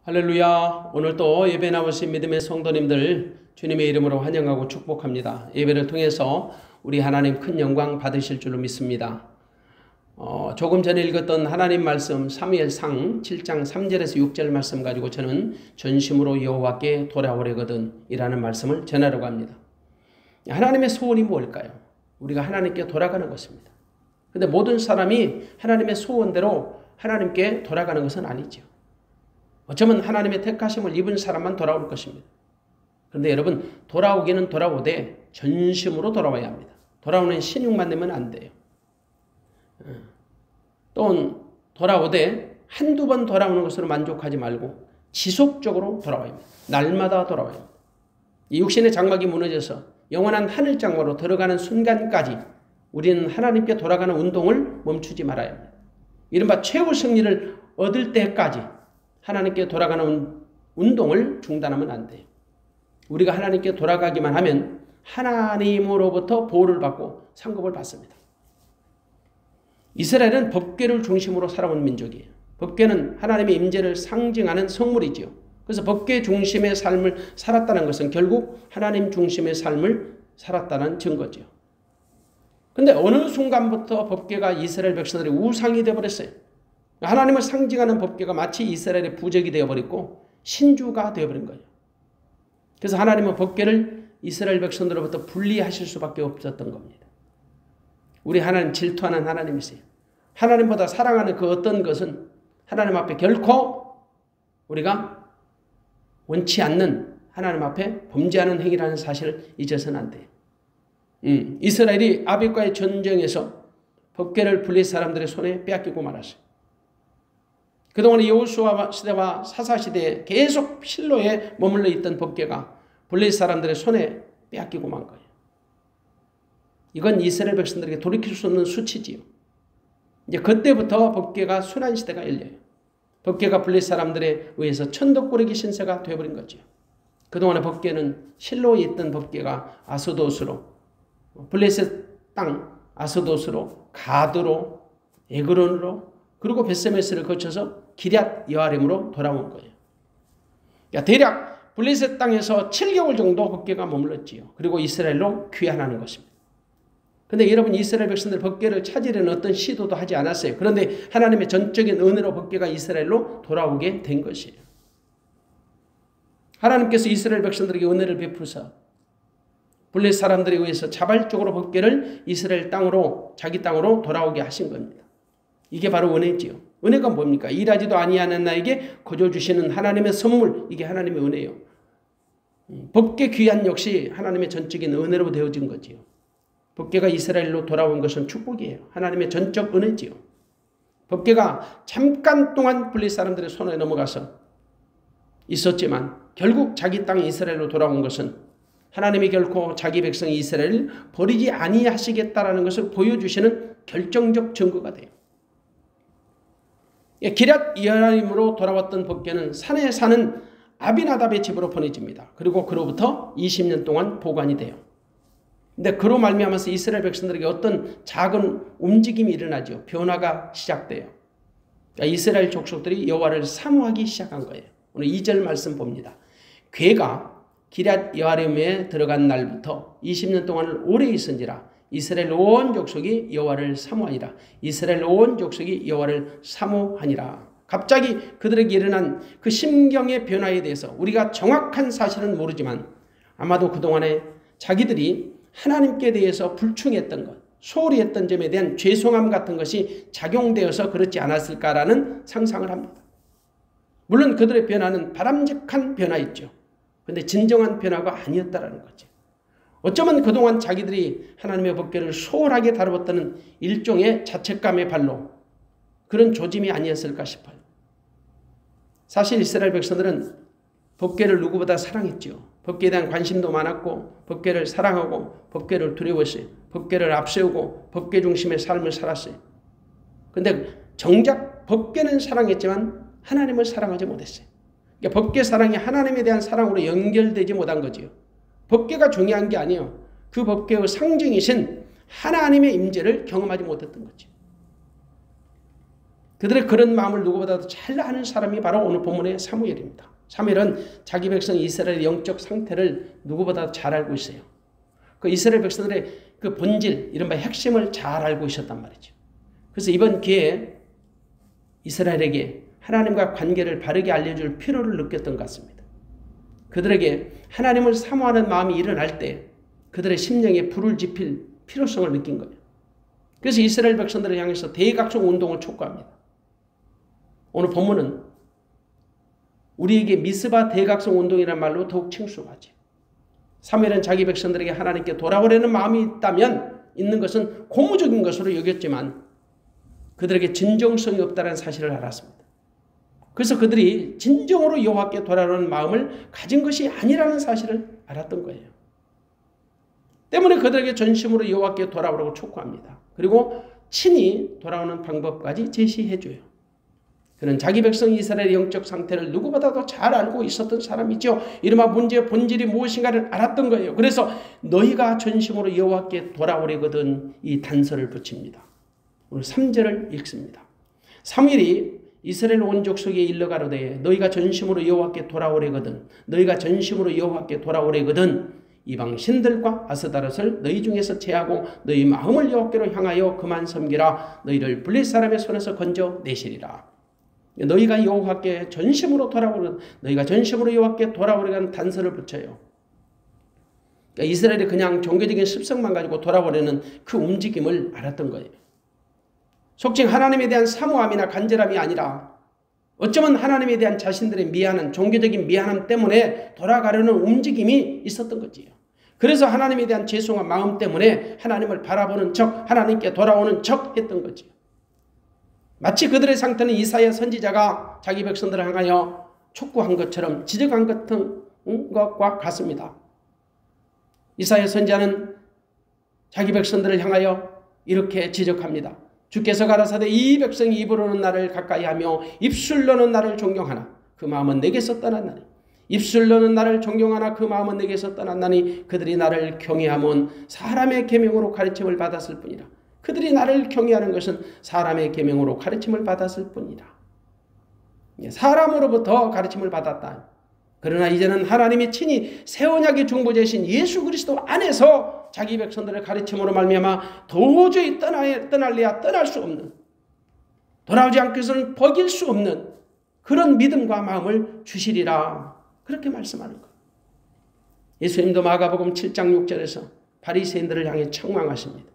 할렐루야. 오늘 또 예배 나오신 믿음의 성도님들 주님의 이름으로 환영하고 축복합니다. 예배를 통해서 우리 하나님 큰 영광 받으실 줄로 믿습니다. 조금 전에 읽었던 하나님 말씀 사무엘상 7장 3절에서 6절 말씀 가지고 저는 전심으로 여호와께 돌아오려거든 이라는 말씀을 전하려고 합니다. 하나님의 소원이 뭘까요? 우리가 하나님께 돌아가는 것입니다. 그런데 모든 사람이 하나님의 소원대로 하나님께 돌아가는 것은 아니죠. 어쩌면 하나님의 택하심을 입은 사람만 돌아올 것입니다. 그런데 여러분, 돌아오기는 돌아오되 전심으로 돌아와야 합니다. 돌아오는 신용만 내면 안 돼요. 또 돌아오되 한두 번 돌아오는 것으로 만족하지 말고 지속적으로 돌아와야 합니다. 날마다 돌아와야 합니다. 이 육신의 장막이 무너져서 영원한 하늘 장막으로 들어가는 순간까지 우리는 하나님께 돌아가는 운동을 멈추지 말아야 합니다. 이른바 최후 승리를 얻을 때까지 하나님께 돌아가는 운동을 중단하면 안 돼요. 우리가 하나님께 돌아가기만 하면 하나님으로부터 보호를 받고 상급을 받습니다. 이스라엘은 법궤를 중심으로 살아온 민족이에요. 법궤는 하나님의 임재를 상징하는 성물이지요. 그래서 법궤 중심의 삶을 살았다는 것은 결국 하나님 중심의 삶을 살았다는 증거죠. 그런데 어느 순간부터 법궤가 이스라엘 백성들의 우상이 되어버렸어요. 하나님을 상징하는 법궤가 마치 이스라엘의 부적이 되어버렸고 신주가 되어버린 거예요. 그래서 하나님은 법궤를 이스라엘 백성들로부터 분리하실 수밖에 없었던 겁니다. 우리 하나님 질투하는 하나님이세요. 하나님보다 사랑하는 그 어떤 것은 하나님 앞에 결코 우리가 원치 않는 하나님 앞에 범죄하는 행위라는 사실을 잊어서는 안 돼요. 이스라엘이 아벨과의 전쟁에서 법궤를 블레셋 사람들의 손에 빼앗기고 말았어요. 그동안 여호수아 시대와 사사 시대에 계속 실로에 머물러 있던 법궤가 블레셋 사람들의 손에 빼앗기고 만 거예요. 이건 이스라엘 백성들에게 돌이킬 수 없는 수치지요. 이제 그때부터 법궤가 순환 시대가 열려요. 법궤가 블레셋 사람들에 의해서 천덕꾸러기 신세가 되어버린 거죠. 그동안의 법궤는 실로에 있던 법궤가 아스돗으로 블레셋 땅 아스돗으로 가드로 에그론으로 그리고 벳세메스를 거쳐서 기럇 여아림으로 돌아온 거예요. 대략 블레셋 땅에서 7개월 정도 법궤가 머물렀지요. 그리고 이스라엘로 귀환하는 것입니다. 그런데 여러분, 이스라엘 백성들 법궤를 찾으려는 어떤 시도도 하지 않았어요. 그런데 하나님의 전적인 은혜로 법궤가 이스라엘로 돌아오게 된 것이에요. 하나님께서 이스라엘 백성들에게 은혜를 베푸사 블레셋 사람들에 의해서 자발적으로 법궤를 이스라엘 땅으로 자기 땅으로 돌아오게 하신 겁니다. 이게 바로 은혜지요. 은혜가 뭡니까? 일하지도 아니하는 나에게 거저 주시는 하나님의 선물, 이게 하나님의 은혜요. 법궤 귀환 역시 하나님의 전적인 은혜로 되어진 거지요. 법궤가 이스라엘로 돌아온 것은 축복이에요. 하나님의 전적 은혜지요. 법궤가 잠깐 동안 블레셋 사람들의 손에 넘어가서 있었지만 결국 자기 땅 이스라엘로 돌아온 것은 하나님이 결코 자기 백성 이스라엘을 버리지 아니하시겠다라는 것을 보여주시는 결정적 증거가 돼요. 기럇 여아림으로 돌아왔던 법궤는 산에 사는 아비나답의 집으로 보내집니다. 그리고 그로부터 20년 동안 보관이 돼요. 근데 그로 말미암아서 이스라엘 백성들에게 어떤 작은 움직임이 일어나죠. 변화가 시작돼요. 그러니까 이스라엘 족속들이 여호와를 사모하기 시작한 거예요. 오늘 2절 말씀 봅니다. 궤가 기럇 여아림에 들어간 날부터 20년 동안을 오래 있은지라 이스라엘 온 족속이 여호와를 사모하니라. 이스라엘 온 족속이 여호와를 사모하니라. 갑자기 그들에게 일어난 그 심경의 변화에 대해서 우리가 정확한 사실은 모르지만 아마도 그동안에 자기들이 하나님께 대해서 불충했던 것, 소홀히 했던 점에 대한 죄송함 같은 것이 작용되어서 그렇지 않았을까라는 상상을 합니다. 물론 그들의 변화는 바람직한 변화였죠. 그런데 진정한 변화가 아니었다라는 거죠. 어쩌면 그동안 자기들이 하나님의 법궤를 소홀하게 다루었다는 일종의 자책감의 발로 그런 조짐이 아니었을까 싶어요. 사실 이스라엘 백성들은 법궤를 누구보다 사랑했죠. 법궤에 대한 관심도 많았고 법궤를 사랑하고 법궤를 두려워했어요. 법궤를 앞세우고 법궤 중심의 삶을 살았어요. 그런데 정작 법궤는 사랑했지만 하나님을 사랑하지 못했어요. 그러니까 법궤 사랑이 하나님에 대한 사랑으로 연결되지 못한 거지요. 법궤가 중요한 게 아니에요. 그 법궤의 상징이신 하나님의 임재를 경험하지 못했던 거죠. 그들의 그런 마음을 누구보다도 잘 아는 사람이 바로 오늘 본문의 사무엘입니다. 사무엘은 자기 백성 이스라엘의 영적 상태를 누구보다도 잘 알고 있어요. 그 이스라엘 백성들의 그 본질, 이른바 핵심을 잘 알고 있었단 말이죠. 그래서 이번 기회에 이스라엘에게 하나님과 관계를 바르게 알려줄 필요를 느꼈던 것 같습니다. 그들에게 하나님을 사모하는 마음이 일어날 때 그들의 심령에 불을 지필 필요성을 느낀 거예요. 그래서 이스라엘 백성들을 향해서 대각성 운동을 촉구합니다. 오늘 본문은 우리에게 미스바 대각성 운동이라는 말로 더욱 친숙하지. 사무엘은 자기 백성들에게 하나님께 돌아오려는 마음이 있는 것은 고무적인 것으로 여겼지만 그들에게 진정성이 없다는 사실을 알았습니다. 그래서 그들이 진정으로 여호와께 돌아오는 마음을 가진 것이 아니라는 사실을 알았던 거예요. 때문에 그들에게 전심으로 여호와께 돌아오라고 촉구합니다. 그리고 친히 돌아오는 방법까지 제시해줘요. 그는 자기 백성 이스라엘의 영적 상태를 누구보다도 잘 알고 있었던 사람이죠. 이른바 문제의 본질이 무엇인가를 알았던 거예요. 그래서 너희가 전심으로 여호와께 돌아오려거든 이 단서를 붙입니다. 오늘 3절을 읽습니다. 사무엘이 이스라엘 온 족속에 일러 가로되 너희가 전심으로 여호와께 돌아오려거든 너희가 전심으로 여호와께 돌아오려거든 이방 신들과 아스다롯을 너희 중에서 제하고 너희 마음을 여호와께로 향하여 그만 섬기라. 너희를 블레셋 사람의 손에서 건져 내시리라. 너희가 여호와께 전심으로 돌아오려거든 너희가 전심으로 여호와께 돌아오려는 단서를 붙여요. 그러니까 이스라엘이 그냥 종교적인 습성만 가지고 돌아오려는 그 움직임을 알았던 거예요. 속칭 하나님에 대한 사모함이나 간절함이 아니라 어쩌면 하나님에 대한 자신들의 미안한 종교적인 미안함 때문에 돌아가려는 움직임이 있었던 거지요. 그래서 하나님에 대한 죄송한 마음 때문에 하나님을 바라보는 척 하나님께 돌아오는 척 했던 거지요. 마치 그들의 상태는 이사야 선지자가 자기 백성들을 향하여 촉구한 것처럼 지적한 같은 것과 같습니다. 이사야 선지자는 자기 백성들을 향하여 이렇게 지적합니다. 주께서 가라사대 이 백성이 입으로는 나를 가까이하며 입술로는 나를 존경하나 그 마음은 내게서 떠났나니 입술로는 나를 존경하나 그 마음은 내게서 떠났나니 그들이 나를 경외함은 사람의 계명으로 가르침을 받았을 뿐이라. 그들이 나를 경외하는 것은 사람의 계명으로 가르침을 받았을 뿐이라. 사람으로부터 가르침을 받았다. 그러나 이제는 하나님이 친히 새 언약의 중보자이신 예수 그리스도 안에서 자기 백성들의 가르침으로 말미암아 도저히 떠날래야 떠날 수 없는 돌아오지 않고서는 버길 수 없는 그런 믿음과 마음을 주시리라. 그렇게 말씀하는 거예요. 예수님도 마가복음 7장 6절에서 바리새인들을 향해 책망하십니다.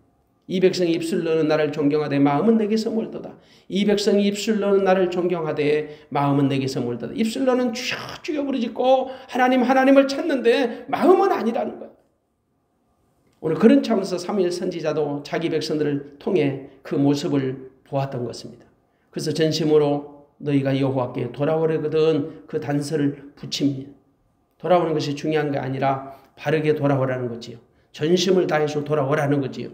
이 백성이 입술로는 나를 존경하되 마음은 내게서 멀도다. 이 백성이 입술로는 나를 존경하되 마음은 내게서 멀도다. 입술로는 주여 주여 부르짖고 하나님을 찾는데 마음은 아니라는 거예요. 오늘 그런 차원에서 사무엘 선지자도 자기 백성들을 통해 그 모습을 보았던 것입니다. 그래서 전심으로 너희가 여호와께 돌아오려거든 그 단서를 붙입니다. 돌아오는 것이 중요한 게 아니라 바르게 돌아오라는 거지요. 전심을 다해서 돌아오라는 거지요.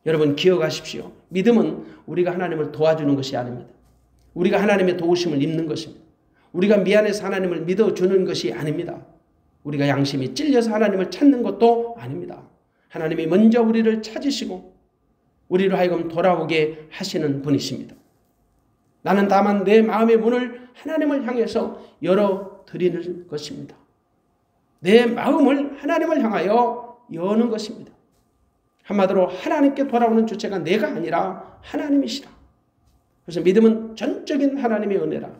여러분 기억하십시오. 믿음은 우리가 하나님을 도와주는 것이 아닙니다. 우리가 하나님의 도우심을 입는 것입니다. 우리가 미안해서 하나님을 믿어주는 것이 아닙니다. 우리가 양심이 찔려서 하나님을 찾는 것도 아닙니다. 하나님이 먼저 우리를 찾으시고 우리로 하여금 돌아오게 하시는 분이십니다. 나는 다만 내 마음의 문을 하나님을 향해서 열어드리는 것입니다. 내 마음을 하나님을 향하여 여는 것입니다. 한마디로 하나님께 돌아오는 주체가 내가 아니라 하나님이시라. 그래서 믿음은 전적인 하나님의 은혜라.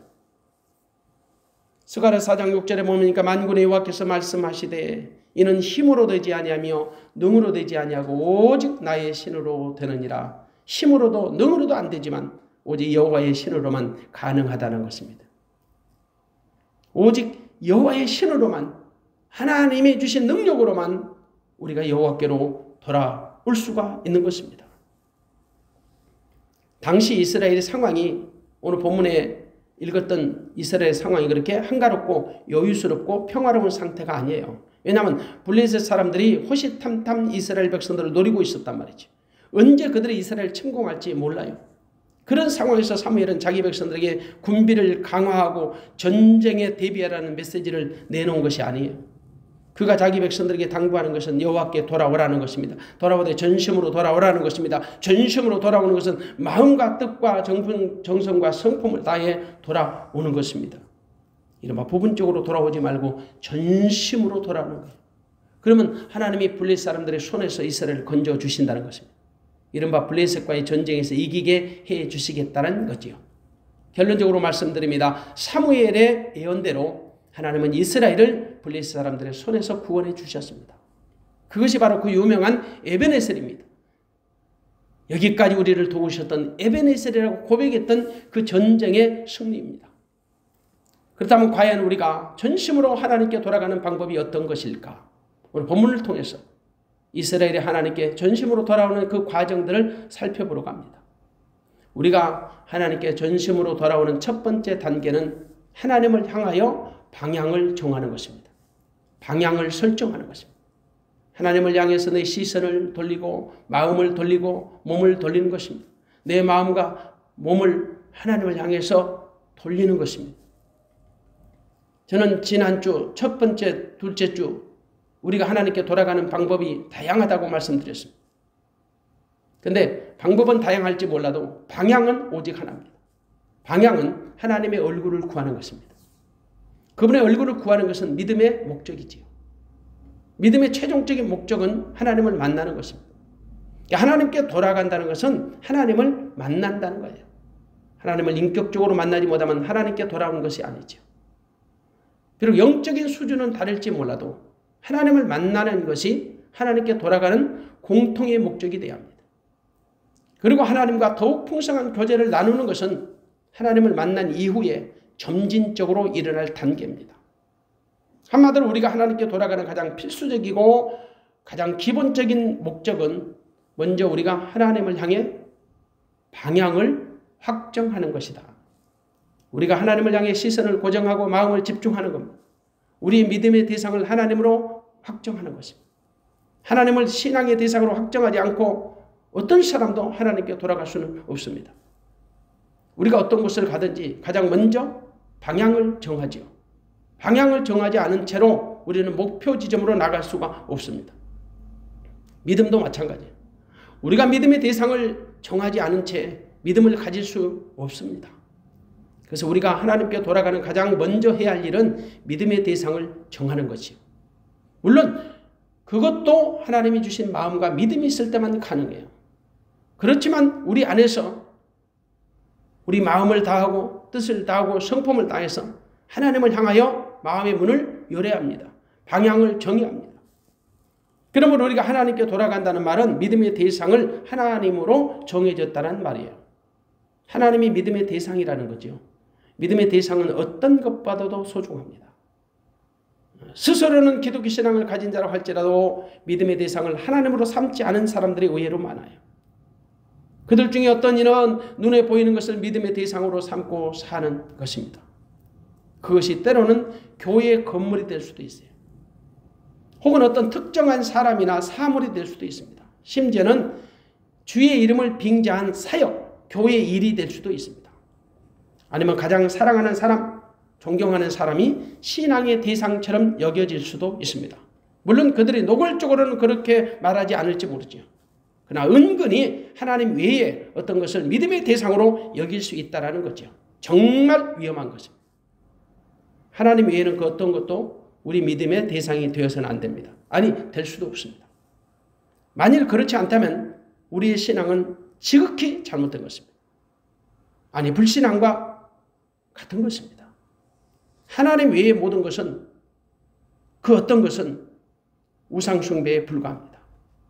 스가랴 4장 6절에 보니까 만군의 여호와께서 말씀하시되 이는 힘으로 되지 아니하며 능으로 되지 아니하고 오직 나의 신으로 되느니라. 힘으로도 능으로도 안 되지만 오직 여호와의 신으로만 가능하다는 것입니다. 오직 여호와의 신으로만 하나님이 주신 능력으로만 우리가 여호와께로 돌아올 수가 있는 것입니다. 당시 이스라엘의 상황이 오늘 본문에 읽었던 이스라엘 상황이 그렇게 한가롭고 여유스럽고 평화로운 상태가 아니에요. 왜냐하면 블레셋 사람들이 호시탐탐 이스라엘 백성들을 노리고 있었단 말이죠. 언제 그들이 이스라엘을 침공할지 몰라요. 그런 상황에서 사무엘은 자기 백성들에게 군비를 강화하고 전쟁에 대비하라는 메시지를 내놓은 것이 아니에요. 그가 자기 백성들에게 당부하는 것은 여호와께 돌아오라는 것입니다. 돌아오되 전심으로 돌아오라는 것입니다. 전심으로 돌아오는 것은 마음과 뜻과 정성과 성품을 다해 돌아오는 것입니다. 이른바 부분적으로 돌아오지 말고 전심으로 돌아오는 거예요. 그러면 하나님이 블레셋 사람들의 손에서 이스라엘을 건져주신다는 것입니다. 이른바 블레셋과의 전쟁에서 이기게 해주시겠다는 거지요. 결론적으로 말씀드립니다. 사무엘의 예언대로 하나님은 이스라엘을 블레셋 사람들의 손에서 구원해 주셨습니다. 그것이 바로 그 유명한 에벤에셀입니다. 여기까지 우리를 도우셨던 에벤에셀이라고 고백했던 그 전쟁의 승리입니다. 그렇다면 과연 우리가 전심으로 하나님께 돌아가는 방법이 어떤 것일까? 오늘 본문을 통해서 이스라엘이 하나님께 전심으로 돌아오는 그 과정들을 살펴보려고 합니다. 우리가 하나님께 전심으로 돌아오는 첫 번째 단계는 하나님을 향하여 방향을 정하는 것입니다. 방향을 설정하는 것입니다. 하나님을 향해서 내 시선을 돌리고 마음을 돌리고 몸을 돌리는 것입니다. 내 마음과 몸을 하나님을 향해서 돌리는 것입니다. 저는 지난주 첫 번째, 둘째 주 우리가 하나님께 돌아가는 방법이 다양하다고 말씀드렸습니다. 그런데 방법은 다양할지 몰라도 방향은 오직 하나입니다. 방향은 하나님의 얼굴을 구하는 것입니다. 그분의 얼굴을 구하는 것은 믿음의 목적이지요. 믿음의 최종적인 목적은 하나님을 만나는 것입니다. 하나님께 돌아간다는 것은 하나님을 만난다는 거예요. 하나님을 인격적으로 만나지 못하면 하나님께 돌아오는 것이 아니죠. 비록 영적인 수준은 다를지 몰라도 하나님을 만나는 것이 하나님께 돌아가는 공통의 목적이 되어야 합니다. 그리고 하나님과 더욱 풍성한 교제를 나누는 것은 하나님을 만난 이후에 점진적으로 일어날 단계입니다. 한마디로 우리가 하나님께 돌아가는 가장 필수적이고 가장 기본적인 목적은 먼저 우리가 하나님을 향해 방향을 확정하는 것이다. 우리가 하나님을 향해 시선을 고정하고 마음을 집중하는 겁니다. 우리의 믿음의 대상을 하나님으로 확정하는 것입니다. 하나님을 신앙의 대상으로 확정하지 않고 어떤 사람도 하나님께 돌아갈 수는 없습니다. 우리가 어떤 곳을 가든지 가장 먼저 방향을 정하지요. 방향을 정하지 않은 채로 우리는 목표 지점으로 나갈 수가 없습니다. 믿음도 마찬가지예요. 우리가 믿음의 대상을 정하지 않은 채 믿음을 가질 수 없습니다. 그래서 우리가 하나님께 돌아가는 가장 먼저 해야 할 일은 믿음의 대상을 정하는 것이요. 물론 그것도 하나님이 주신 마음과 믿음이 있을 때만 가능해요. 그렇지만 우리 안에서 우리 마음을 다하고 뜻을 다하고 성품을 다해서 하나님을 향하여 마음의 문을 열어야 합니다. 방향을 정해야 합니다. 그러므로 우리가 하나님께 돌아간다는 말은 믿음의 대상을 하나님으로 정해졌다는 말이에요. 하나님이 믿음의 대상이라는 거죠. 믿음의 대상은 어떤 것보다도 소중합니다. 스스로는 기독교 신앙을 가진 자라고 할지라도 믿음의 대상을 하나님으로 삼지 않은 사람들이 의외로 많아요. 그들 중에 어떤 이는 눈에 보이는 것을 믿음의 대상으로 삼고 사는 것입니다. 그것이 때로는 교회의 건물이 될 수도 있어요. 혹은 어떤 특정한 사람이나 사물이 될 수도 있습니다. 심지어는 주의 이름을 빙자한 사역, 교회의 일이 될 수도 있습니다. 아니면 가장 사랑하는 사람, 존경하는 사람이 신앙의 대상처럼 여겨질 수도 있습니다. 물론 그들이 노골적으로는 그렇게 말하지 않을지 모르죠. 그러나 은근히 하나님 외에 어떤 것을 믿음의 대상으로 여길 수 있다는 거죠. 정말 위험한 것입니다. 하나님 외에는 그 어떤 것도 우리 믿음의 대상이 되어서는 안 됩니다. 아니, 될 수도 없습니다. 만일 그렇지 않다면 우리의 신앙은 지극히 잘못된 것입니다. 아니, 불신앙과 같은 것입니다. 하나님 외의 모든 것은 그 어떤 것은 우상숭배에 불과합니다.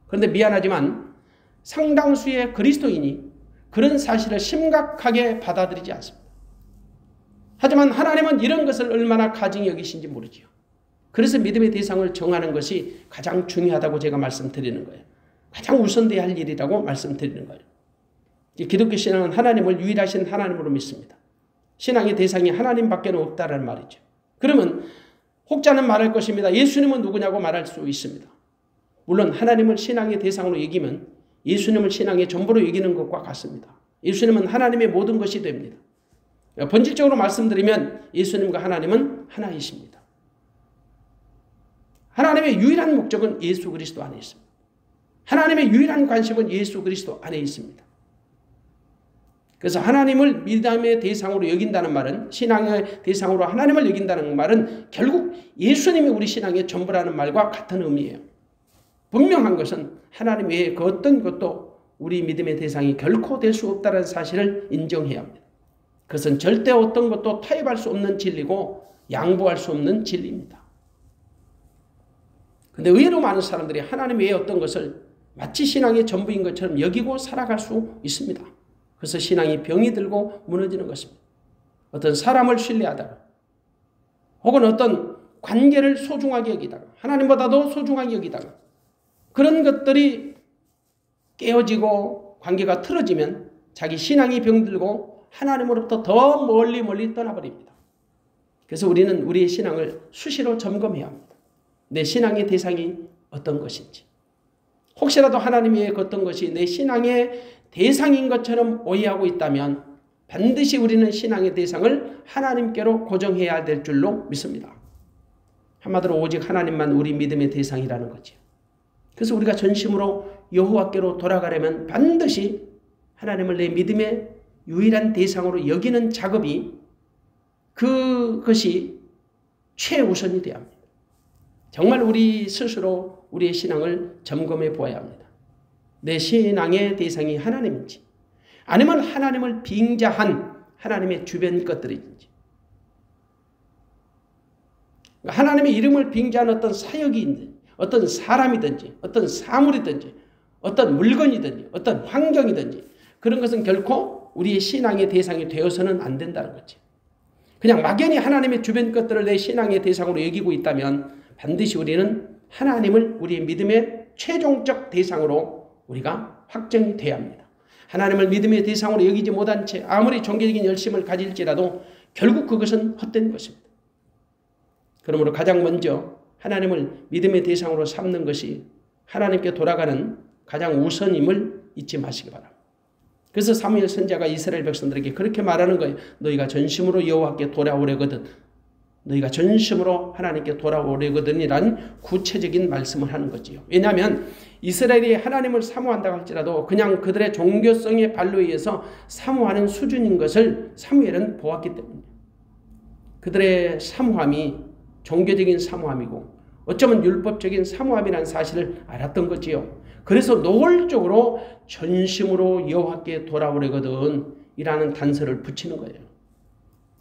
그런데 미안하지만 상당수의 그리스도인이 그런 사실을 심각하게 받아들이지 않습니다. 하지만 하나님은 이런 것을 얼마나 가증히 여기신지 모르지요. 그래서 믿음의 대상을 정하는 것이 가장 중요하다고 제가 말씀드리는 거예요. 가장 우선돼야 할 일이라고 말씀드리는 거예요. 기독교 신앙은 하나님을 유일하신 하나님으로 믿습니다. 신앙의 대상이 하나님밖에 없다는 말이죠. 그러면 혹자는 말할 것입니다. 예수님은 누구냐고 말할 수 있습니다. 물론 하나님을 신앙의 대상으로 여기면 예수님을 신앙의 전부로 여기는 것과 같습니다. 예수님은 하나님의 모든 것이 됩니다. 본질적으로 말씀드리면 예수님과 하나님은 하나이십니다. 하나님의 유일한 목적은 예수 그리스도 안에 있습니다. 하나님의 유일한 관심은 예수 그리스도 안에 있습니다. 그래서 하나님을 믿음의 대상으로 여긴다는 말은, 신앙의 대상으로 하나님을 여긴다는 말은 결국 예수님이 우리 신앙의 전부라는 말과 같은 의미예요. 분명한 것은 하나님 외에 그 어떤 것도 우리 믿음의 대상이 결코 될 수 없다는 사실을 인정해야 합니다. 그것은 절대 어떤 것도 타협할 수 없는 진리고 양보할 수 없는 진리입니다. 그런데 의외로 많은 사람들이 하나님 외에 어떤 것을 마치 신앙의 전부인 것처럼 여기고 살아갈 수 있습니다. 그래서 신앙이 병이 들고 무너지는 것입니다. 어떤 사람을 신뢰하다가 혹은 어떤 관계를 소중하게 여기다가 하나님보다도 소중하게 여기다가 그런 것들이 깨어지고 관계가 틀어지면 자기 신앙이 병들고 하나님으로부터 더 멀리 떠나버립니다. 그래서 우리는 우리의 신앙을 수시로 점검해야 합니다. 내 신앙의 대상이 어떤 것인지. 혹시라도 하나님 외에 어떤 것이 내 신앙의 대상인 것처럼 오해하고 있다면 반드시 우리는 신앙의 대상을 하나님께로 고정해야 될 줄로 믿습니다. 한마디로 오직 하나님만 우리 믿음의 대상이라는 거죠. 그래서 우리가 전심으로 여호와께로 돌아가려면 반드시 하나님을 내 믿음의 유일한 대상으로 여기는 작업이 그것이 최우선이 되어야 합니다. 정말 우리 스스로 우리의 신앙을 점검해 보아야 합니다. 내 신앙의 대상이 하나님인지 아니면 하나님을 빙자한 하나님의 주변 것들인지 하나님의 이름을 빙자한 어떤 사역이든지 어떤 사람이든지 어떤 사물이든지 어떤 물건이든지 어떤 환경이든지 그런 것은 결코 우리의 신앙의 대상이 되어서는 안 된다는 거지. 그냥 막연히 하나님의 주변 것들을 내 신앙의 대상으로 여기고 있다면 반드시 우리는 하나님을 우리의 믿음의 최종적 대상으로 우리가 확정이 돼야 합니다. 하나님을 믿음의 대상으로 여기지 못한 채 아무리 종교적인 열심을 가질지라도 결국 그것은 헛된 것입니다. 그러므로 가장 먼저 하나님을 믿음의 대상으로 삼는 것이 하나님께 돌아가는 가장 우선임을 잊지 마시기 바랍니다. 그래서 사무엘 선지자가 이스라엘 백성들에게 그렇게 말하는 거예요. 너희가 전심으로 여호와께 돌아오려거든 너희가 전심으로 하나님께 돌아오려거든이라는 구체적인 말씀을 하는 거지요. 왜냐하면 이스라엘이 하나님을 사모한다고 할지라도 그냥 그들의 종교성의 발로 의해서 사모하는 수준인 것을 사무엘은 보았기 때문이에요. 그들의 사모함이 종교적인 사모함이고 어쩌면 율법적인 사모함이라는 사실을 알았던 거지요. 그래서 노골적으로 전심으로 여호와께 돌아오려거든 이라는 단서를 붙이는 거예요.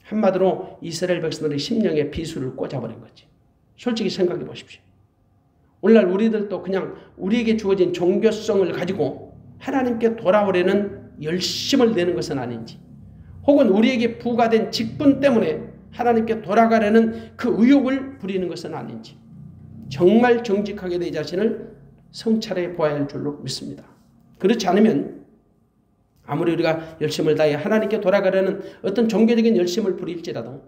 한마디로 이스라엘 백성들의 심령에 비수를 꽂아버린 거지. 솔직히 생각해 보십시오. 오늘날 우리들도 그냥 우리에게 주어진 종교성을 가지고 하나님께 돌아오려는 열심을 내는 것은 아닌지 혹은 우리에게 부과된 직분 때문에 하나님께 돌아가려는 그 의욕을 부리는 것은 아닌지 정말 정직하게 내 자신을 성찰해 보아야 할 줄로 믿습니다. 그렇지 않으면 아무리 우리가 열심을 다해 하나님께 돌아가려는 어떤 종교적인 열심을 부릴지라도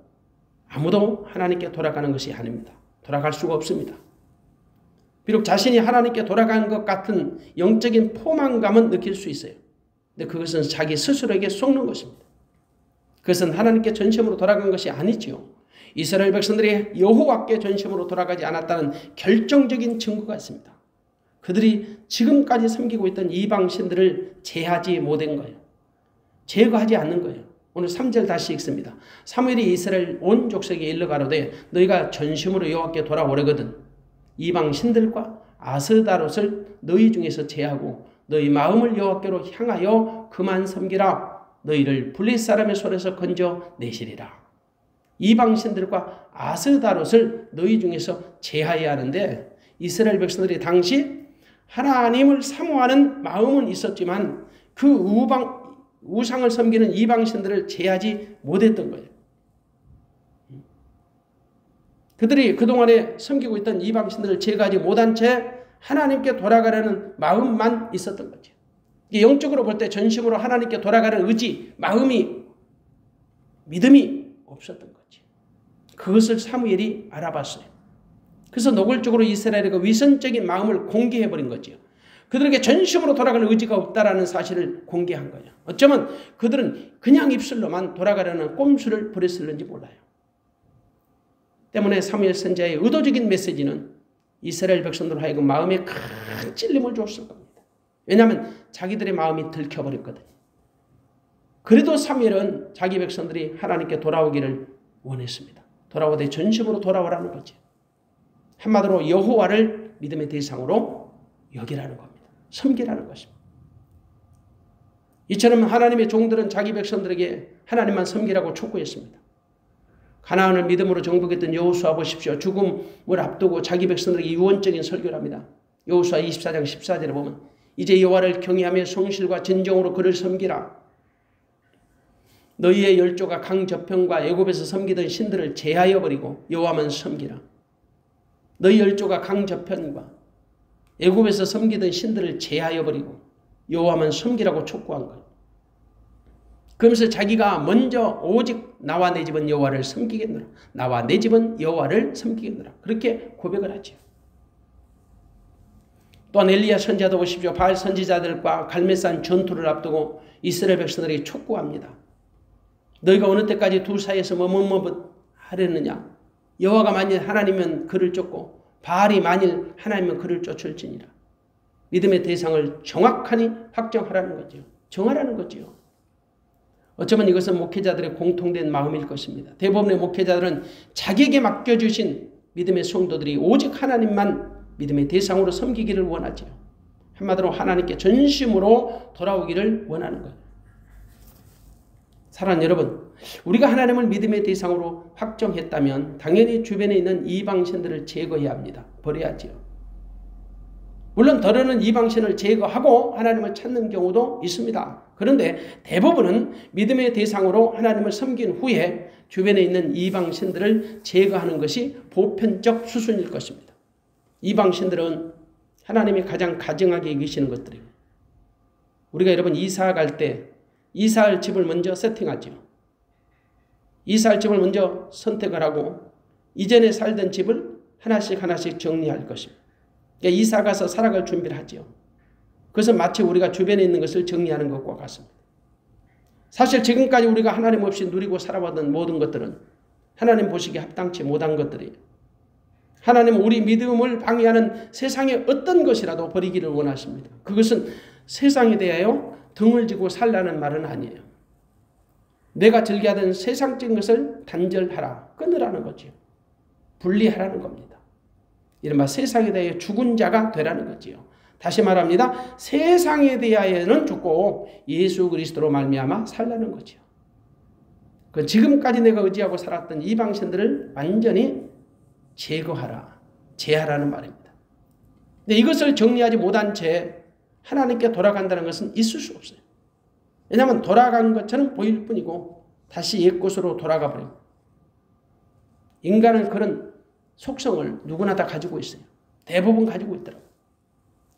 아무도 하나님께 돌아가는 것이 아닙니다. 돌아갈 수가 없습니다. 비록 자신이 하나님께 돌아간 것 같은 영적인 포만감은 느낄 수 있어요. 근데 그것은 자기 스스로에게 속는 것입니다. 그것은 하나님께 전심으로 돌아간 것이 아니지요. 이스라엘 백성들이 여호와께 전심으로 돌아가지 않았다는 결정적인 증거가 있습니다. 그들이 지금까지 섬기고 있던 이방신들을 제하지 못한 거예요. 제거하지 않는 거예요. 오늘 3절 다시 읽습니다. 사무엘이 이스라엘 온 족속에 일러 가로되 너희가 전심으로 여호와께 돌아오려거든 이방신들과 아스다롯을 너희 중에서 제하고 너희 마음을 여호와께로 향하여 그만 섬기라. 너희를 블레셋 사람의 손에서 건져 내시리라. 이방신들과 아스다롯을 너희 중에서 제하여야 하는데 이스라엘 백성들이 당시 하나님을 사모하는 마음은 있었지만 그 우상을 섬기는 이방신들을 제하지 못했던 거예요. 그들이 그동안에 섬기고 있던 이방신들을 제거하지 못한 채 하나님께 돌아가려는 마음만 있었던 거죠. 영적으로 볼 때 전심으로 하나님께 돌아가는 의지, 마음이, 믿음이 없었던 거지. 그것을 사무엘이 알아봤어요. 그래서 노골적으로 이스라엘의 그 위선적인 마음을 공개해버린 거죠. 그들에게 전심으로 돌아가는 의지가 없다라는 사실을 공개한 거예요. 어쩌면 그들은 그냥 입술로만 돌아가려는 꼼수를 부렸을는지 몰라요. 때문에 사무엘 선지자의 의도적인 메시지는 이스라엘 백성들 하여금 마음에 큰 찔림을 줬을 겁니다. 왜냐하면 자기들의 마음이 들켜버렸거든요. 그래도 사무엘은 자기 백성들이 하나님께 돌아오기를 원했습니다. 돌아오되 전심으로 돌아오라는 거죠. 한마디로 여호와를 믿음의 대상으로 여기라는 겁니다. 섬기라는 것입니다. 이처럼 하나님의 종들은 자기 백성들에게 하나님만 섬기라고 촉구했습니다. 가나안을 믿음으로 정복했던 여호수아 보십시오. 죽음을 앞두고 자기 백성들에게 유언적인 설교를 합니다. 여호수아 24장 14절에 보면 이제 여호와를 경외하며 성실과 진정으로 그를 섬기라. 너희의 열조가 강저편과 애굽에서 섬기던 신들을 제하여 버리고 여호와만 섬기라. 너희 열조가 강저편과 애굽에서 섬기던 신들을 제하여 버리고 여호와만 섬기라고 촉구한 거예요. 그러면서 자기가 먼저 오직 나와 내 집은 여호와를 섬기겠노라. 나와 내 집은 여호와를 섬기겠노라. 그렇게 고백을 하죠. 또한 엘리야 선지자도 보십시오. 바알 선지자들과 갈멜산 전투를 앞두고 이스라엘 백성들이 촉구합니다. 너희가 어느 때까지 둘 사이에서 머뭇머뭇하려느냐. 여호와가 만일 하나님이면 그를 쫓고 바알이 만일 하나님이면 그를 쫓을지니라. 믿음의 대상을 정확하니 확정하라는 거죠. 정하라는 거죠. 어쩌면 이것은 목회자들의 공통된 마음일 것입니다. 대부분의 목회자들은 자기에게 맡겨주신 믿음의 성도들이 오직 하나님만 믿음의 대상으로 섬기기를 원하죠. 한마디로 하나님께 전심으로 돌아오기를 원하는 거예요. 사랑하는 여러분, 우리가 하나님을 믿음의 대상으로 확정했다면 당연히 주변에 있는 이방신들을 제거해야 합니다. 버려야지요. 물론 더러는 이방신을 제거하고 하나님을 찾는 경우도 있습니다. 그런데 대부분은 믿음의 대상으로 하나님을 섬긴 후에 주변에 있는 이방신들을 제거하는 것이 보편적 수순일 것입니다. 이방신들은 하나님이 가장 가증하게 여기시는 것들이에요. 우리가 여러분 이사 갈 때 이사할 집을 먼저 세팅하죠. 이사할 집을 먼저 선택을 하고 이전에 살던 집을 하나씩 정리할 것입니다. 그러니까 이사 가서 살아갈 준비를 하죠. 그것은 마치 우리가 주변에 있는 것을 정리하는 것과 같습니다. 사실 지금까지 우리가 하나님 없이 누리고 살아왔던 모든 것들은 하나님 보시기에 합당치 못한 것들이에요. 하나님은 우리 믿음을 방해하는 세상의 어떤 것이라도 버리기를 원하십니다. 그것은 세상에 대하여 등을 지고 살라는 말은 아니에요. 내가 즐겨하던 세상적인 것을 단절하라, 끊으라는 거죠. 분리하라는 겁니다. 이른바 세상에 대하여 죽은 자가 되라는 거지요. 다시 말합니다. 세상에 대하여는 죽고 예수 그리스도로 말미암아 살라는 거죠. 그 지금까지 내가 의지하고 살았던 이방신들을 완전히 제거하라, 제하라는 말입니다. 근데 이것을 정리하지 못한 채 하나님께 돌아간다는 것은 있을 수 없어요. 왜냐하면 돌아간 것처럼 보일 뿐이고 다시 옛 곳으로 돌아가 버리고 인간은 그런 속성을 누구나 다 가지고 있어요. 대부분 가지고 있더라고요.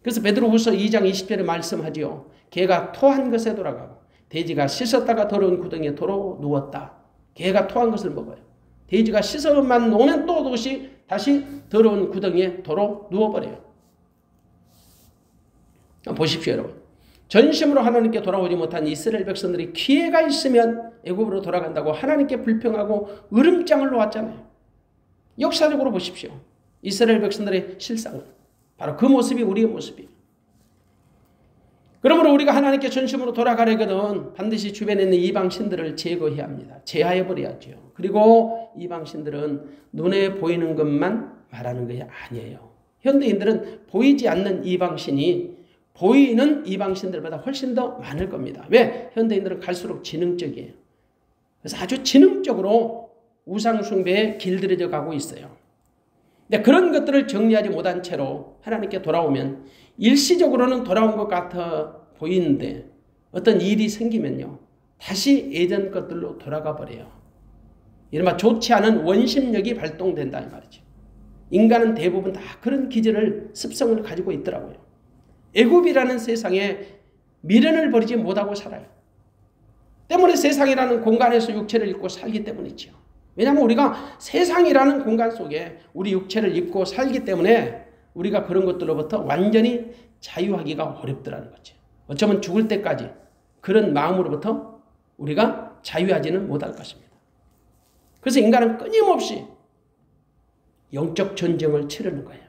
그래서 베드로후서 2장 20절에 말씀하지요. 개가 토한 것에 돌아가고 돼지가 씻었다가 더러운 구덩이에 도로 누웠다. 개가 토한 것을 먹어요. 돼지가 씻어만 놓으면 또 다시 더러운 구덩이에 도로 누워버려요. 보십시오 여러분. 전심으로 하나님께 돌아오지 못한 이스라엘 백성들이 기회가 있으면 애굽으로 돌아간다고 하나님께 불평하고 으름장을 놓았잖아요. 역사적으로 보십시오. 이스라엘 백성들의 실상은 바로 그 모습이 우리의 모습이에요. 그러므로 우리가 하나님께 전심으로 돌아가려거든 반드시 주변에 있는 이방신들을 제거해야 합니다. 제하여 버려야죠. 그리고 이방신들은 눈에 보이는 것만 말하는 것이 아니에요. 현대인들은 보이지 않는 이방신이 보이는 이방신들보다 훨씬 더 많을 겁니다. 왜? 현대인들은 갈수록 지능적이에요. 그래서 아주 지능적으로 우상숭배에 길들여져 가고 있어요. 근데 그런 것들을 정리하지 못한 채로 하나님께 돌아오면 일시적으로는 돌아온 것 같아 보이는데 어떤 일이 생기면요. 다시 예전 것들로 돌아가 버려요. 이른바 좋지 않은 원심력이 발동된다 이 말이죠. 인간은 대부분 다 그런 기질을 습성을 가지고 있더라고요. 애굽이라는 세상에 미련을 버리지 못하고 살아요. 때문에 세상이라는 공간에서 육체를 입고 살기 때문이죠. 왜냐하면 우리가 세상이라는 공간 속에 우리 육체를 입고 살기 때문에 우리가 그런 것들로부터 완전히 자유하기가 어렵더라는 거죠. 어쩌면 죽을 때까지 그런 마음으로부터 우리가 자유하지는 못할 것입니다. 그래서 인간은 끊임없이 영적 전쟁을 치르는 거예요.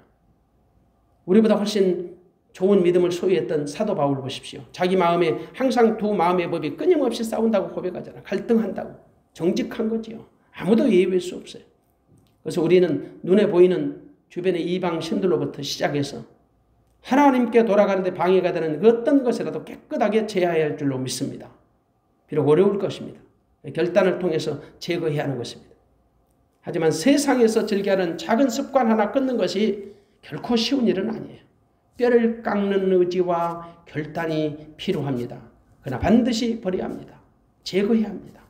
우리보다 훨씬 좋은 믿음을 소유했던 사도 바울을 보십시오. 자기 마음에 항상 두 마음의 법이 끊임없이 싸운다고 고백하잖아요. 갈등한다고. 정직한 거지요. 아무도 예외일 수 없어요. 그래서 우리는 눈에 보이는 주변의 이방 신들로부터 시작해서 하나님께 돌아가는데 방해가 되는 그 어떤 것이라도 깨끗하게 제하해야 할 줄로 믿습니다. 비록 어려울 것입니다. 결단을 통해서 제거해야 하는 것입니다. 하지만 세상에서 즐겨하는 작은 습관 하나 끊는 것이 결코 쉬운 일은 아니에요. 뼈를 깎는 의지와 결단이 필요합니다. 그러나 반드시 버려야 합니다. 제거해야 합니다.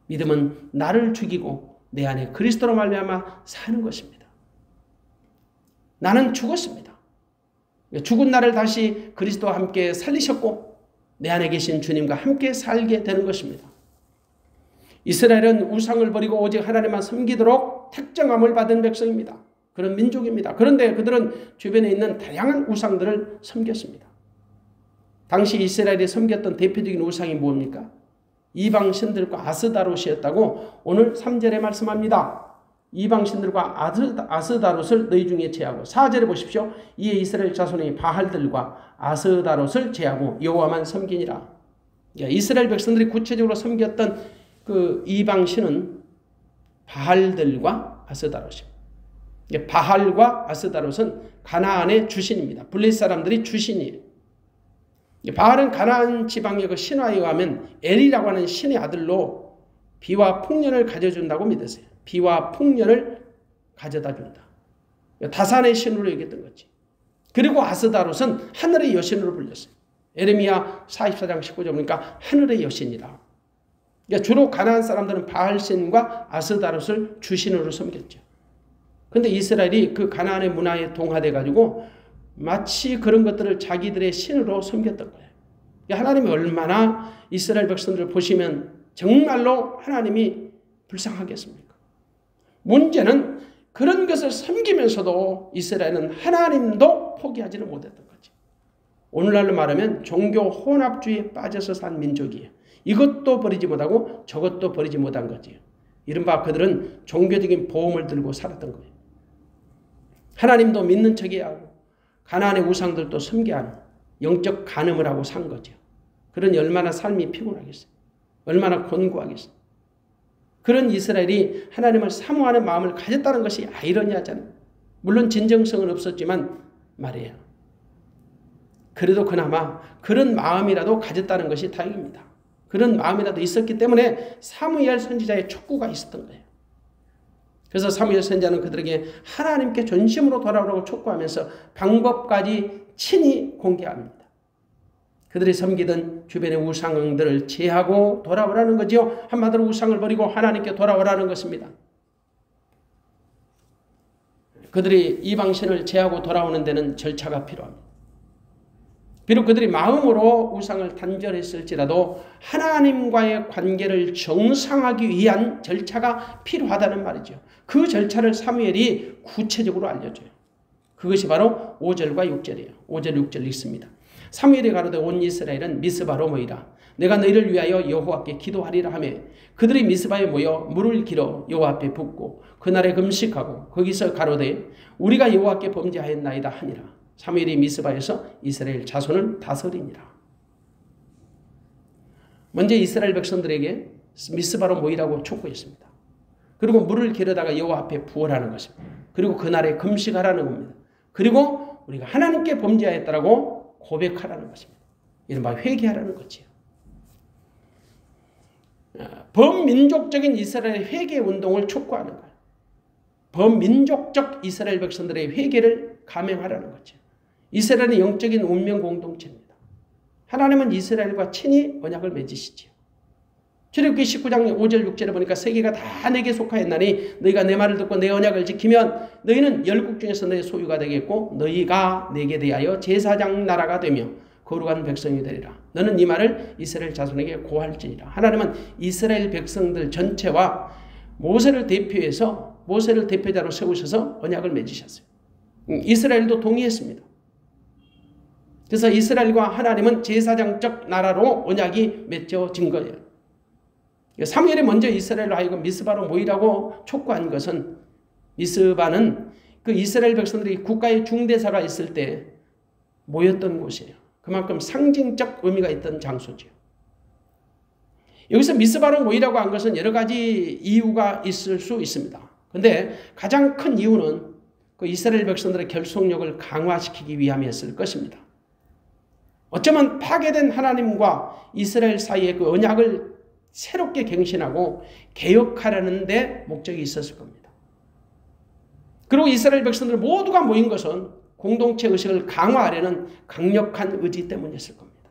믿음은 나를 죽이고 내 안에 그리스도로 말미암아 사는 것입니다. 나는 죽었습니다. 죽은 나를 다시 그리스도와 함께 살리셨고 내 안에 계신 주님과 함께 살게 되는 것입니다. 이스라엘은 우상을 버리고 오직 하나님만 섬기도록 택정함을 받은 백성입니다. 그런 민족입니다. 그런데 그들은 주변에 있는 다양한 우상들을 섬겼습니다. 당시 이스라엘이 섬겼던 대표적인 우상이 뭡니까? 이방 신들과 아스다롯이었다고 오늘 3절에 말씀합니다. 이방 신들과 아스다롯을 너희 중에 제하고 4절에 보십시오. 이에 이스라엘 자손이 바할들과 아스다롯을 제하고 여호와만 섬기니라. 이스라엘 백성들이 구체적으로 섬겼던 그 이방 신은 바할들과 아스다롯입니다. 바할과 아스다롯은 가나안의 주신입니다. 블레셋 사람들이 주신이에요. 바할은 가나안 지방의 그 신화에 의하면 엘이라고 하는 신의 아들로 비와 풍년을 가져준다고 믿으세요. 비와 풍년을 가져다 준다. 다산의 신으로 얘기했던 거지. 그리고 아스다롯은 하늘의 여신으로 불렸어요. 에레미야 44장 19절 보니까 하늘의 여신이라. 그러니까 주로 가나안 사람들은 바알신과 아스다롯을 주신으로 섬겼죠. 그런데 이스라엘이 그 가나안의 문화에 동화돼 가지고 마치 그런 것들을 자기들의 신으로 섬겼던 거예요. 하나님이 얼마나 이스라엘 백성들을 보시면 정말로 하나님이 불쌍하겠습니까? 문제는 그런 것을 섬기면서도 이스라엘은 하나님도 포기하지는 못했던 거지. 오늘날로 말하면 종교 혼합주의에 빠져서 산 민족이에요. 이것도 버리지 못하고 저것도 버리지 못한 거지요. 이른바 그들은 종교적인 보험을 들고 살았던 거예요. 하나님도 믿는 척해야 하고 가나안의 우상들도 섬겨야 하는 영적 간음을 하고 산 거죠. 그러니 얼마나 삶이 피곤하겠어요. 얼마나 곤고하겠어요. 그런 이스라엘이 하나님을 사모하는 마음을 가졌다는 것이 아이러니하잖아요. 물론 진정성은 없었지만 말이에요. 그래도 그나마 그런 마음이라도 가졌다는 것이 다행입니다. 그런 마음이라도 있었기 때문에 사무엘 선지자의 촉구가 있었던 거예요. 그래서 사무엘 선지자는 그들에게 하나님께 전심으로 돌아오라고 촉구하면서 방법까지 친히 공개합니다. 그들이 섬기던 주변의 우상들을 제하고 돌아오라는 거지요. 한마디로 우상을 버리고 하나님께 돌아오라는 것입니다. 그들이 이방신을 제하고 돌아오는 데는 절차가 필요합니다. 비록 그들이 마음으로 우상을 단절했을지라도 하나님과의 관계를 정상화하기 위한 절차가 필요하다는 말이죠. 그 절차를 사무엘이 구체적으로 알려줘요. 그것이 바로 5절과 6절이에요. 5절 6절 읽습니다. 사무엘이 가로되 온 이스라엘은 미스바로 모이라. 내가 너희를 위하여 여호와께 기도하리라 하며 그들이 미스바에 모여 물을 길어 여호와 앞에 붓고 그날에 금식하고 거기서 가로되 우리가 여호와께 범죄하였나이다 하니라. 사무엘이 미스바에서 이스라엘 자손을 다스리니라. 먼저 이스라엘 백성들에게 미스바로 모이라고 촉구했습니다. 그리고 물을 길어다가 여호와 앞에 부어라는 것입니다. 그리고 그날에 금식하라는 겁니다. 그리고 우리가 하나님께 범죄하였다라고 고백하라는 것입니다. 이른바 회개하라는 거지요. 범민족적인 이스라엘의 회개 운동을 촉구하는 거예요. 범민족적 이스라엘 백성들의 회개를 감행하라는 거죠. 이스라엘은 영적인 운명 공동체입니다. 하나님은 이스라엘과 친히 언약을 맺으시지요. 출애굽기 19장 5절 6절에 보니까 세계가 다 내게 속하였나니 너희가 내 말을 듣고 내 언약을 지키면 너희는 열국 중에서 내 소유가 되겠고 너희가 내게 대하여 제사장 나라가 되며 거룩한 백성이 되리라. 너는 이 말을 이스라엘 자손에게 고할지니라. 하나님은 이스라엘 백성들 전체와 모세를 대표해서 모세를 대표자로 세우셔서 언약을 맺으셨어요. 이스라엘도 동의했습니다. 그래서 이스라엘과 하나님은 제사장적 나라로 언약이 맺어진 거예요. 사무엘이 먼저 이스라엘로 하여금 미스바로 모이라고 촉구한 것은 미스바는 그 이스라엘 백성들이 국가의 중대사가 있을 때 모였던 곳이에요. 그만큼 상징적 의미가 있던 장소죠. 여기서 미스바로 모이라고 한 것은 여러 가지 이유가 있을 수 있습니다. 그런데 가장 큰 이유는 그 이스라엘 백성들의 결속력을 강화시키기 위함이었을 것입니다. 어쩌면 파괴된 하나님과 이스라엘 사이의 그 언약을 새롭게 갱신하고 개혁하려는 데 목적이 있었을 겁니다. 그리고 이스라엘 백성들 모두가 모인 것은 공동체 의식을 강화하려는 강력한 의지 때문이었을 겁니다.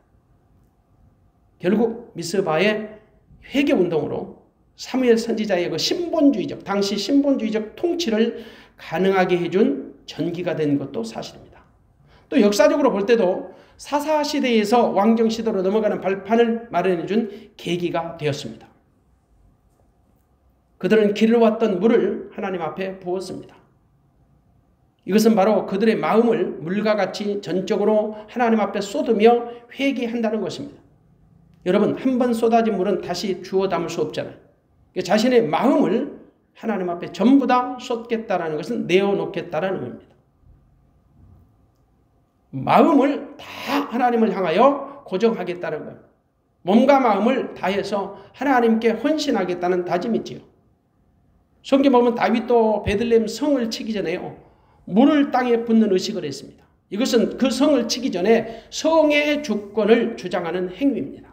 결국 미스바의 회개운동으로 사무엘 선지자의 그 신본주의적, 당시 신본주의적 통치를 가능하게 해준 전기가 된 것도 사실입니다. 또 역사적으로 볼 때도 사사시대에서 왕정시대로 넘어가는 발판을 마련해준 계기가 되었습니다. 그들은 길러왔던 물을 하나님 앞에 부었습니다. 이것은 바로 그들의 마음을 물과 같이 전적으로 하나님 앞에 쏟으며 회개한다는 것입니다. 여러분, 한 번 쏟아진 물은 다시 주워 담을 수 없잖아요. 자신의 마음을 하나님 앞에 전부 다 쏟겠다라는 것은 내어놓겠다라는 겁니다. 마음을 다 하나님을 향하여 고정하겠다는 거예요. 몸과 마음을 다해서 하나님께 헌신하겠다는 다짐이지요. 성경 보면 다윗도 베들레헴 성을 치기 전에요, 물을 땅에 붓는 의식을 했습니다. 이것은 그 성을 치기 전에 성의 주권을 주장하는 행위입니다.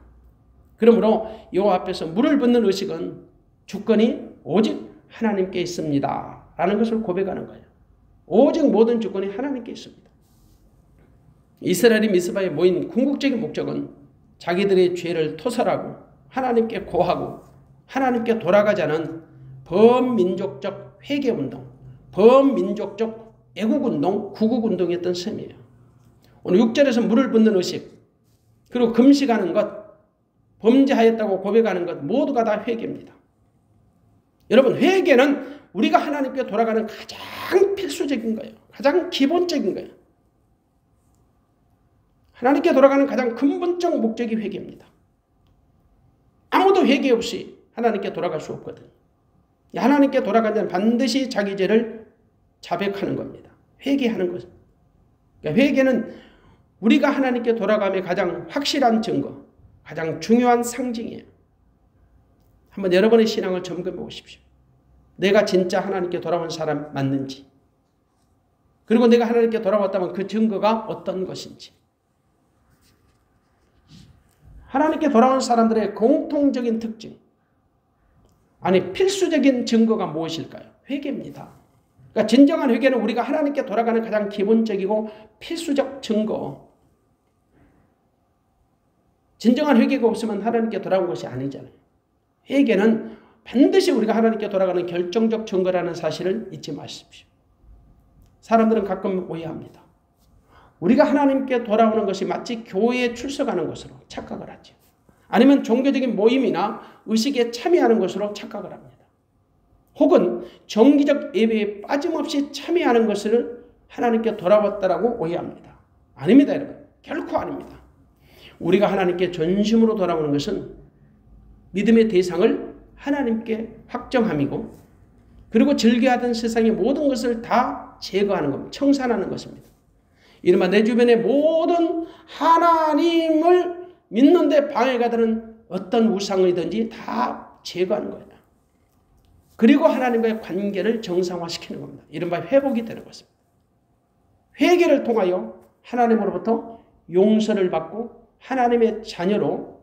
그러므로 여호와 앞에서 물을 붓는 의식은 주권이 오직 하나님께 있습니다 라는 것을 고백하는 거예요. 오직 모든 주권이 하나님께 있습니다. 이스라엘이 미스바에 모인 궁극적인 목적은 자기들의 죄를 토설하고 하나님께 고하고 하나님께 돌아가자는 범민족적 회개운동, 범민족적 애국운동, 구국운동이었던 셈이에요. 오늘 6절에서 물을 붓는 의식, 그리고 금식하는 것, 범죄하였다고 고백하는 것 모두가 다 회개입니다. 여러분, 회개는 우리가 하나님께 돌아가는 가장 필수적인 거예요. 가장 기본적인 거예요. 하나님께 돌아가는 가장 근본적 목적이 회개입니다. 아무도 회개 없이 하나님께 돌아갈 수 없거든요. 하나님께 돌아가는 자는 반드시 자기 죄를 자백하는 겁니다. 회개하는 것입니다. 그러니까 회개는 우리가 하나님께 돌아감의 가장 확실한 증거, 가장 중요한 상징이에요. 한번 여러분의 신앙을 점검해 보십시오. 내가 진짜 하나님께 돌아온 사람 맞는지, 그리고 내가 하나님께 돌아왔다면 그 증거가 어떤 것인지. 하나님께 돌아온 사람들의 공통적인 특징, 아니 필수적인 증거가 무엇일까요? 회개입니다. 그러니까 진정한 회개는 우리가 하나님께 돌아가는 가장 기본적이고 필수적 증거. 진정한 회개가 없으면 하나님께 돌아온 것이 아니잖아요. 회개는 반드시 우리가 하나님께 돌아가는 결정적 증거라는 사실을 잊지 마십시오. 사람들은 가끔 오해합니다. 우리가 하나님께 돌아오는 것이 마치 교회에 출석하는 것으로 착각을 하죠. 아니면 종교적인 모임이나 의식에 참여하는 것으로 착각을 합니다. 혹은 정기적 예배에 빠짐없이 참여하는 것을 하나님께 돌아왔다라고 오해합니다. 아닙니다, 여러분. 결코 아닙니다. 우리가 하나님께 전심으로 돌아오는 것은 믿음의 대상을 하나님께 확정함이고, 그리고 즐겨하던 세상의 모든 것을 다 제거하는 겁니다. 청산하는 것입니다. 이른바 내 주변의 모든 하나님을 믿는데 방해가 되는 어떤 우상이든지 다 제거하는 거예요. 그리고 하나님과의 관계를 정상화시키는 겁니다. 이른바 회복이 되는 것입니다. 회개를 통하여 하나님으로부터 용서를 받고 하나님의 자녀로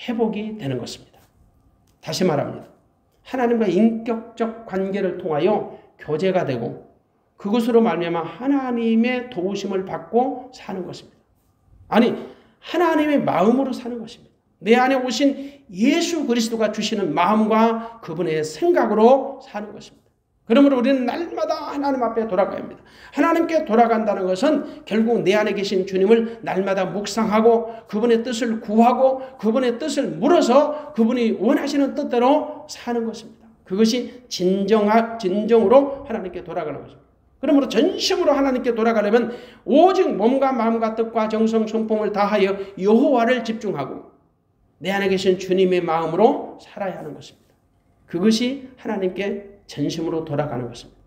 회복이 되는 것입니다. 다시 말합니다. 하나님과 인격적 관계를 통하여 교제가 되고 그것으로 말미암아 하나님의 도우심을 받고 사는 것입니다. 아니, 하나님의 마음으로 사는 것입니다. 내 안에 오신 예수 그리스도가 주시는 마음과 그분의 생각으로 사는 것입니다. 그러므로 우리는 날마다 하나님 앞에 돌아가야 합니다. 하나님께 돌아간다는 것은 결국 내 안에 계신 주님을 날마다 묵상하고 그분의 뜻을 구하고 그분의 뜻을 물어서 그분이 원하시는 뜻대로 사는 것입니다. 그것이 진정으로 하나님께 돌아가는 것입니다. 그러므로 전심으로 하나님께 돌아가려면 오직 몸과 마음과 뜻과 정성 성품을 다하여 여호와를 집중하고 내 안에 계신 주님의 마음으로 살아야 하는 것입니다. 그것이 하나님께 전심으로 돌아가는 것입니다.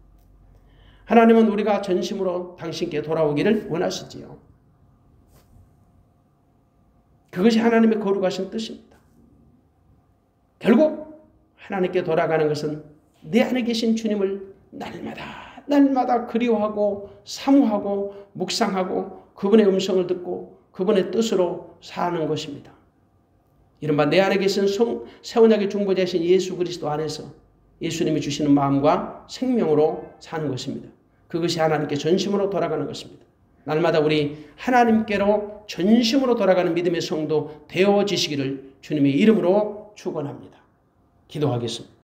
하나님은 우리가 전심으로 당신께 돌아오기를 원하시지요. 그것이 하나님의 거룩하신 뜻입니다. 결국 하나님께 돌아가는 것은 내 안에 계신 주님을 날마다 그리워하고 사모하고 묵상하고 그분의 음성을 듣고 그분의 뜻으로 사는 것입니다. 이른바 내 안에 계신 새 언약의 중보자이신 예수 그리스도 안에서 예수님이 주시는 마음과 생명으로 사는 것입니다. 그것이 하나님께 전심으로 돌아가는 것입니다. 날마다 우리 하나님께로 전심으로 돌아가는 믿음의 성도 되어지시기를 주님의 이름으로 축원합니다. 기도하겠습니다.